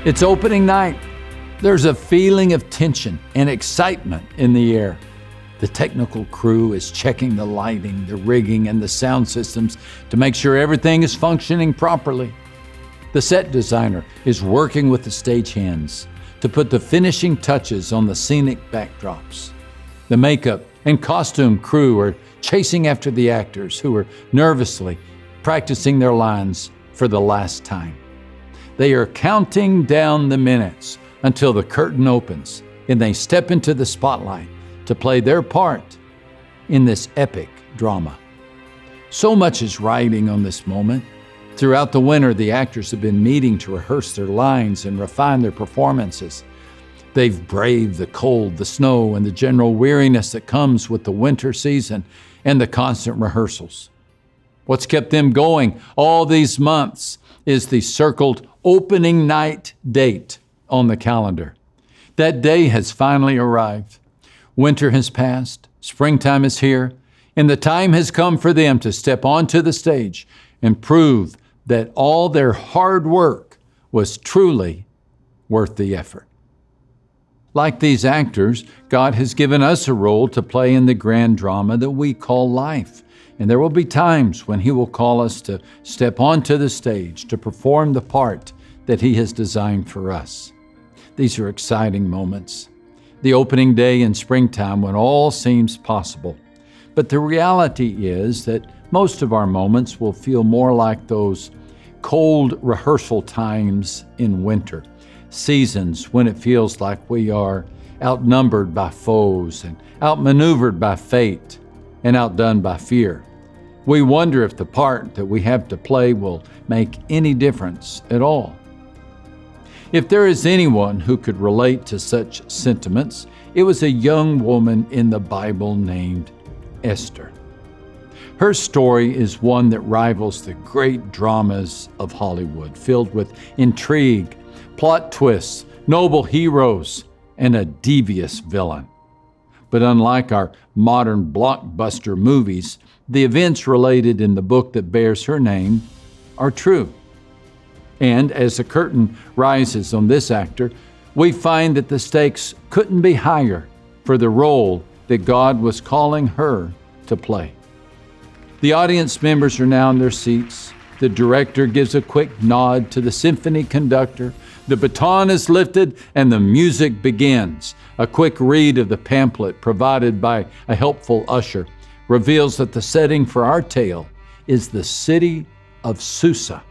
It's opening night. There's a feeling of tension and excitement in the air. The technical crew is checking the lighting, the rigging, and the sound systems to make sure everything is functioning properly. The set designer is working with the stagehands to put the finishing touches on the scenic backdrops. The makeup and costume crew are chasing after the actors who are nervously practicing their lines for the last time. They are counting down the minutes until the curtain opens and they step into the spotlight to play their part in this epic drama. So much is riding on this moment. Throughout the winter, the actors have been meeting to rehearse their lines and refine their performances. They've braved the cold, the snow, and the general weariness that comes with the winter season and the constant rehearsals. What's kept them going all these months is the circled opening night date on the calendar. That day has finally arrived. Winter has passed, springtime is here, and the time has come for them to step onto the stage and prove that all their hard work was truly worth the effort. Like these actors, God has given us a role to play in the grand drama that we call life. And there will be times when He will call us to step onto the stage to perform the part that He has designed for us. These are exciting moments. The opening day in springtime when all seems possible. But the reality is that most of our moments will feel more like those cold rehearsal times in winter, seasons when it feels like we are outnumbered by foes and outmaneuvered by fate and outdone by fear. We wonder if the part that we have to play will make any difference at all. If there is anyone who could relate to such sentiments, it was a young woman in the Bible named Esther. Her story is one that rivals the great dramas of Hollywood, filled with intrigue, plot twists, noble heroes, and a devious villain. But unlike our modern blockbuster movies, the events related in the book that bears her name are true. And as the curtain rises on this actor, we find that the stakes couldn't be higher for the role that God was calling her to play. The audience members are now in their seats. The director gives a quick nod to the symphony conductor. The baton is lifted and the music begins. A quick read of the pamphlet provided by a helpful usher reveals that the setting for our tale is the city of Susa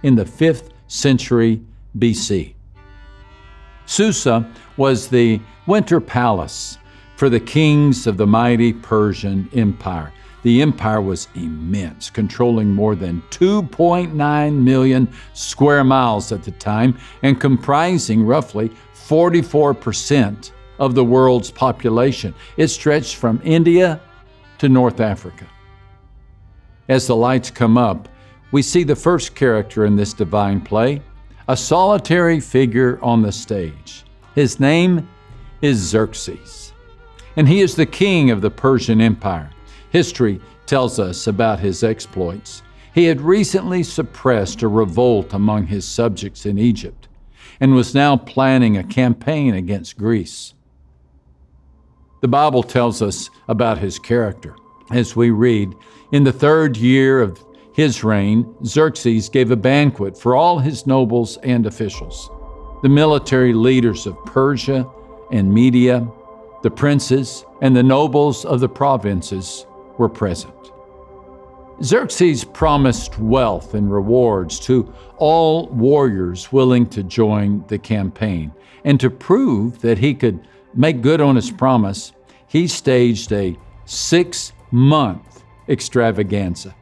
in the 5th century BC. Susa was the winter palace for the kings of the mighty Persian Empire. The empire was immense, controlling more than 2.9 million square miles at the time and comprising roughly 44% of the world's population. It stretched from India to North Africa. As the lights come up, we see the first character in this divine play, a solitary figure on the stage. His name is Xerxes, and he is the king of the Persian Empire. History tells us about his exploits. He had recently suppressed a revolt among his subjects in Egypt and was now planning a campaign against Greece. The Bible tells us about his character. As we read, in the 3rd year of his reign, Xerxes gave a banquet for all his nobles and officials. The military leaders of Persia and Media, the princes, and the nobles of the provinces were present. Xerxes promised wealth and rewards to all warriors willing to join the campaign. And to prove that he could make good on his promise, he staged a 6-month extravaganza.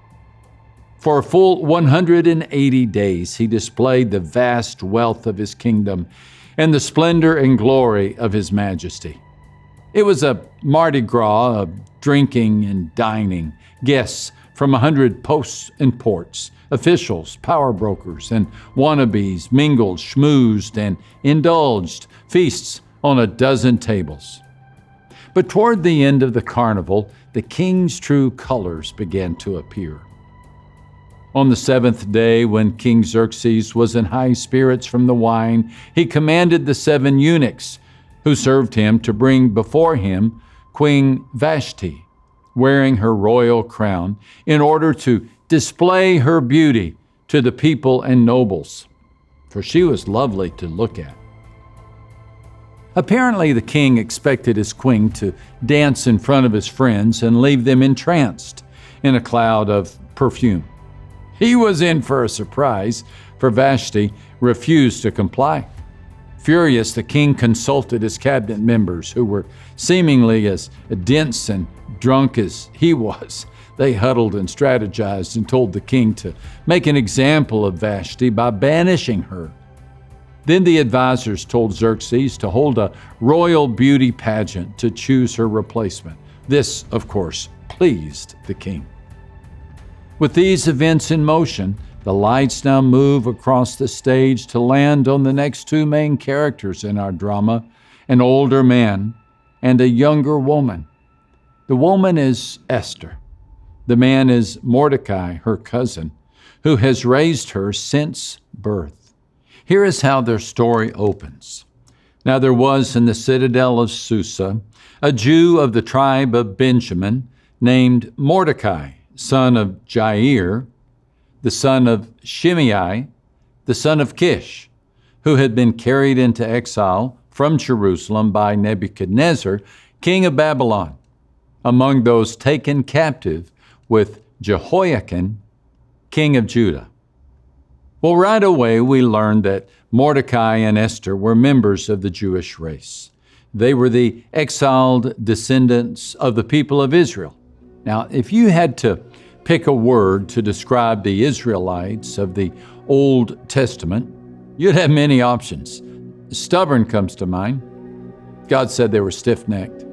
For a full 180 days, he displayed the vast wealth of his kingdom and the splendor and glory of his majesty. It was a Mardi Gras of drinking and dining. Guests from 100 posts and ports, officials, power brokers, and wannabes mingled, schmoozed, and indulged feasts on a dozen tables. But toward the end of the carnival, the king's true colors began to appear. On the seventh day, when King Xerxes was in high spirits from the wine, he commanded the 7 eunuchs who served him to bring before him Queen Vashti, wearing her royal crown, in order to display her beauty to the people and nobles, for she was lovely to look at. Apparently, the king expected his queen to dance in front of his friends and leave them entranced in a cloud of perfume. He was in for a surprise, for Vashti refused to comply. Furious, the king consulted his cabinet members, who were seemingly as dense and drunk as he was. They huddled and strategized and told the king to make an example of Vashti by banishing her. Then the advisors told Xerxes to hold a royal beauty pageant to choose her replacement. This, of course, pleased the king. With these events in motion, the lights now move across the stage to land on the next 2 main characters in our drama, an older man and a younger woman. The woman is Esther. The man is Mordecai, her cousin, who has raised her since birth. Here is how their story opens. Now there was in the citadel of Susa a Jew of the tribe of Benjamin named Mordecai, son of Jair, the son of Shimei, the son of Kish, who had been carried into exile from Jerusalem by Nebuchadnezzar, king of Babylon, among those taken captive with Jehoiakim, king of Judah. Well, right away we learned that Mordecai and Esther were members of the Jewish race. They were the exiled descendants of the people of Israel. Now, if you had to pick a word to describe the Israelites of the Old Testament, you'd have many options. Stubborn comes to mind. God said they were stiff-necked.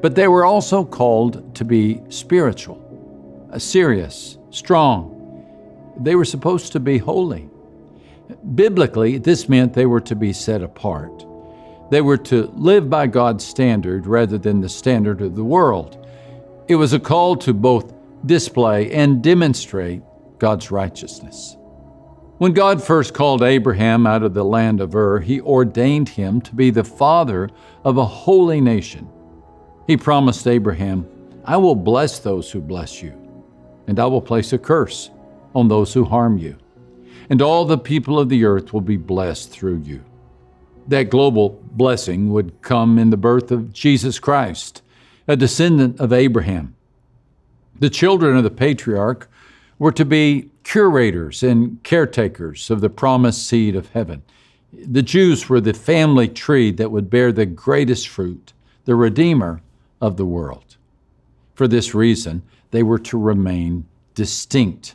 But they were also called to be spiritual, serious, strong. They were supposed to be holy. Biblically, this meant they were to be set apart. They were to live by God's standard rather than the standard of the world. It was a call to both display and demonstrate God's righteousness. When God first called Abraham out of the land of Ur, he ordained him to be the father of a holy nation. He promised Abraham, "I will bless those who bless you, and I will place a curse on those who harm you, and all the people of the earth will be blessed through you." That global blessing would come in the birth of Jesus Christ, a descendant of Abraham. The children of the patriarch were to be curators and caretakers of the promised seed of heaven. The Jews were the family tree that would bear the greatest fruit, the Redeemer of the world. For this reason, they were to remain distinct.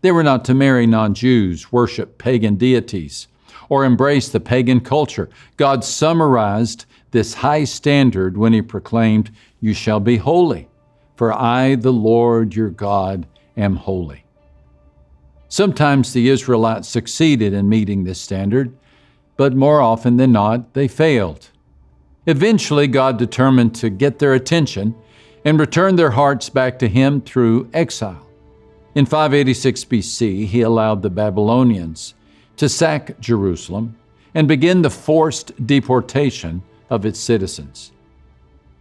They were not to marry non-Jews, worship pagan deities, or embrace the pagan culture. God summarized this high standard when he proclaimed, "You shall be holy, for I, the Lord your God, am holy." Sometimes the Israelites succeeded in meeting this standard, but more often than not, they failed. Eventually, God determined to get their attention and return their hearts back to him through exile. In 586 BC, he allowed the Babylonians to sack Jerusalem and begin the forced deportation of its citizens.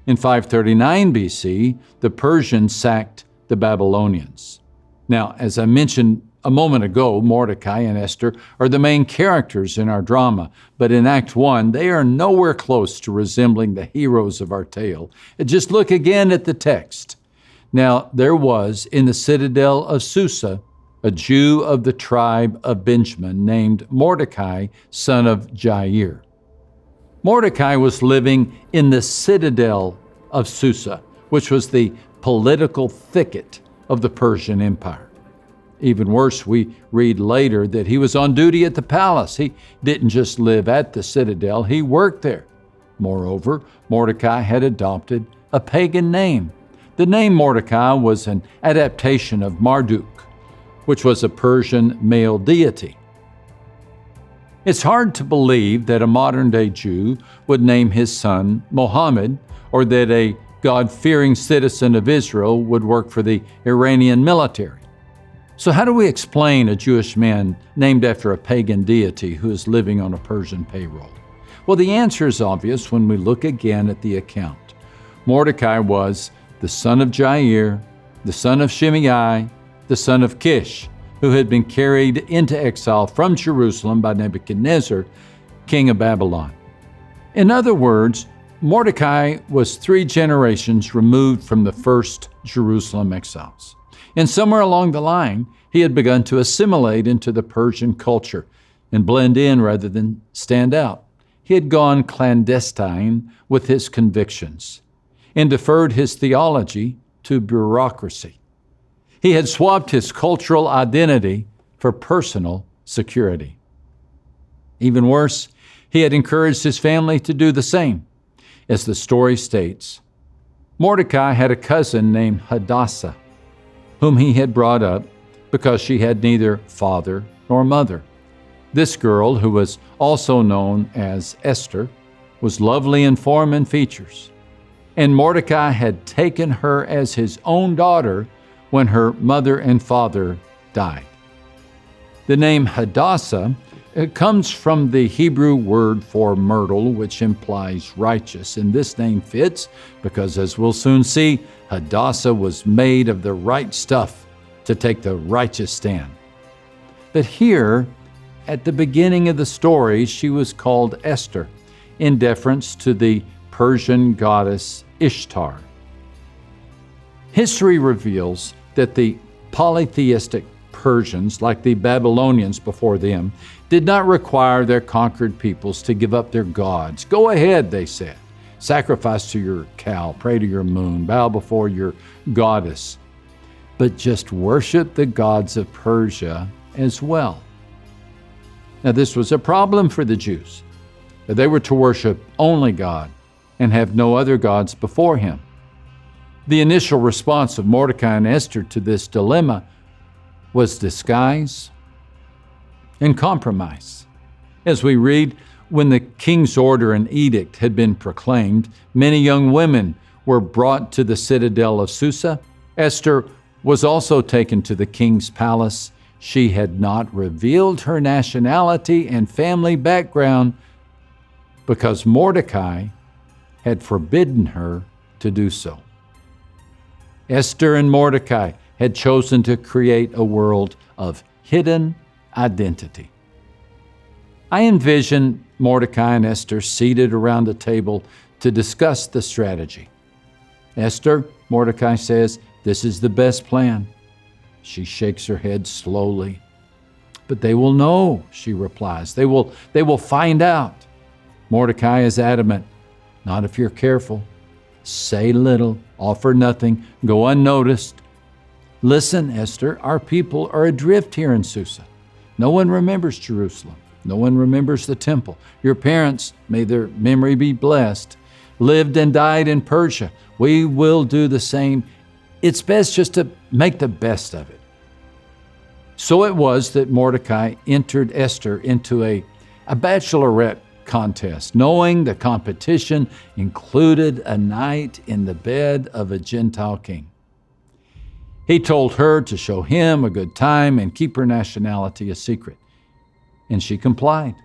In 539 BC, the Persians sacked the Babylonians. Now, as I mentioned a moment ago, Mordecai and Esther are the main characters in our drama, but in Act 1, they are nowhere close to resembling the heroes of our tale. Just look again at the text. Now, there was in the citadel of Susa a Jew of the tribe of Benjamin named Mordecai, son of Jair. Mordecai was living in the citadel of Susa, which was the political thicket of the Persian Empire. Even worse, we read later that he was on duty at the palace. He didn't just live at the citadel, he worked there. Moreover, Mordecai had adopted a pagan name. The name Mordecai was an adaptation of Marduk, which was a Persian male deity. It's hard to believe that a modern-day Jew would name his son Mohammed, or that a God-fearing citizen of Israel would work for the Iranian military. So how do we explain a Jewish man named after a pagan deity who is living on a Persian payroll? Well, the answer is obvious when we look again at the account. Mordecai was the son of Jair, the son of Shimei, the son of Kish, who had been carried into exile from Jerusalem by Nebuchadnezzar, king of Babylon. In other words, Mordecai was 3 generations removed from the first Jerusalem exiles. And somewhere along the line, he had begun to assimilate into the Persian culture and blend in rather than stand out. He had gone clandestine with his convictions and deferred his theology to bureaucracy. He had swapped his cultural identity for personal security. Even worse, he had encouraged his family to do the same. As the story states, Mordecai had a cousin named Hadassah, whom he had brought up because she had neither father nor mother. This girl, who was also known as Esther, was lovely in form and features, and Mordecai had taken her as his own daughter when her mother and father died. The name Hadassah comes from the Hebrew word for myrtle, which implies righteous, and this name fits because, as we'll soon see, Hadassah was made of the right stuff to take the righteous stand. But here, at the beginning of the story, she was called Esther, in deference to the Persian goddess Ishtar. History reveals that the polytheistic Persians, like the Babylonians before them, did not require their conquered peoples to give up their gods. Go ahead, they said. Sacrifice to your cow, pray to your moon, bow before your goddess. But just worship the gods of Persia as well. Now, this was a problem for the Jews. They were to worship only God and have no other gods before him. The initial response of Mordecai and Esther to this dilemma was disguise and compromise. As we read, when the king's order and edict had been proclaimed, many young women were brought to the citadel of Susa. Esther was also taken to the king's palace. She had not revealed her nationality and family background because Mordecai had forbidden her to do so. Esther and Mordecai had chosen to create a world of hidden identity. I envision Mordecai and Esther seated around a table to discuss the strategy. Esther, Mordecai says, this is the best plan. She shakes her head slowly. But they will know, she replies. They will find out. Mordecai is adamant. Not if you're careful. Say little, offer nothing, go unnoticed. Listen, Esther, our people are adrift here in Susa. No one remembers Jerusalem. No one remembers the temple. Your parents, may their memory be blessed, lived and died in Persia. We will do the same. It's best just to make the best of it. So it was that Mordecai entered Esther into a bachelorette contest, knowing the competition included a night in the bed of a Gentile king. He told her to show him a good time and keep her nationality a secret, and she complied.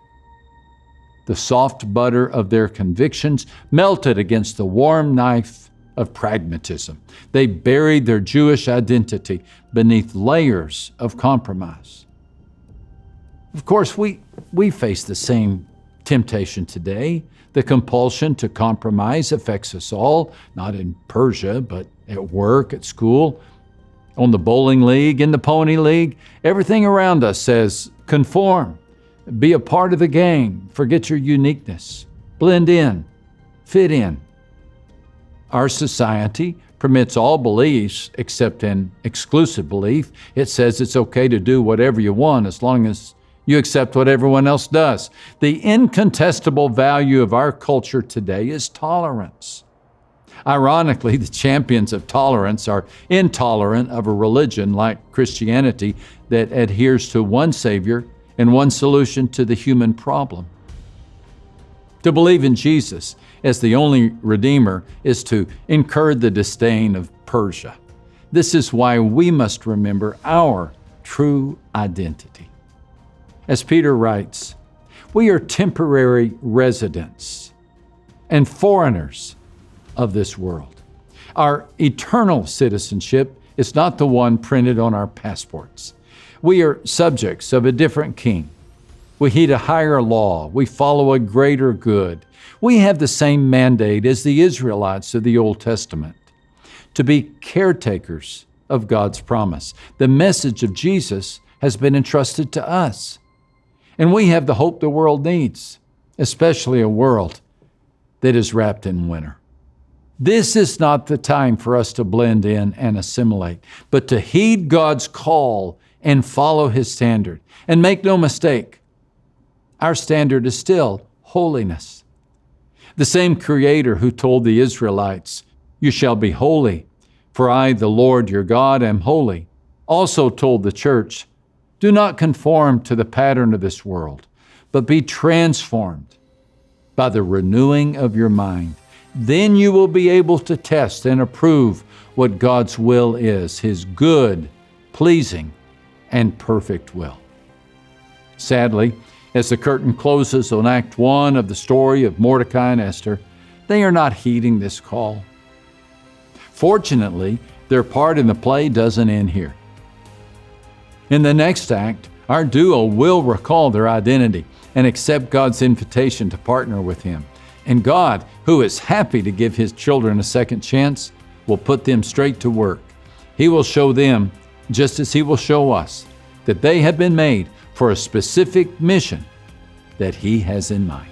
The soft butter of their convictions melted against the warm knife of pragmatism. They buried their Jewish identity beneath layers of compromise. Of course, we face the same temptation today. The compulsion to compromise affects us all, not in Persia, but at work, at school, on the bowling league, in the pony league. Everything around us says, conform, be a part of the gang, forget your uniqueness, blend in, fit in. Our society permits all beliefs except an exclusive belief. It says it's okay to do whatever you want as long as you accept what everyone else does. The incontestable value of our culture today is tolerance. Ironically, the champions of tolerance are intolerant of a religion like Christianity that adheres to one Savior and one solution to the human problem. To believe in Jesus as the only Redeemer is to incur the disdain of Persia. This is why we must remember our true identity. As Peter writes, we are temporary residents and foreigners of this world. Our eternal citizenship is not the one printed on our passports. We are subjects of a different king. We heed a higher law. We follow a greater good. We have the same mandate as the Israelites of the Old Testament, to be caretakers of God's promise. The message of Jesus has been entrusted to us. And we have the hope the world needs, especially a world that is wrapped in winter. This is not the time for us to blend in and assimilate, but to heed God's call and follow His standard. And make no mistake, our standard is still holiness. The same Creator who told the Israelites, "You shall be holy, for I, the Lord your God, am holy," also told the church, "Do not conform to the pattern of this world, but be transformed by the renewing of your mind. Then you will be able to test and approve what God's will is, His good, pleasing, and perfect will." Sadly, as the curtain closes on Act 1 of the story of Mordecai and Esther, they are not heeding this call. Fortunately, their part in the play doesn't end here. In the next act, our duo will recall their identity and accept God's invitation to partner with Him. And God, who is happy to give His children a second chance, will put them straight to work. He will show them, just as He will show us, that they have been made for a specific mission that He has in mind.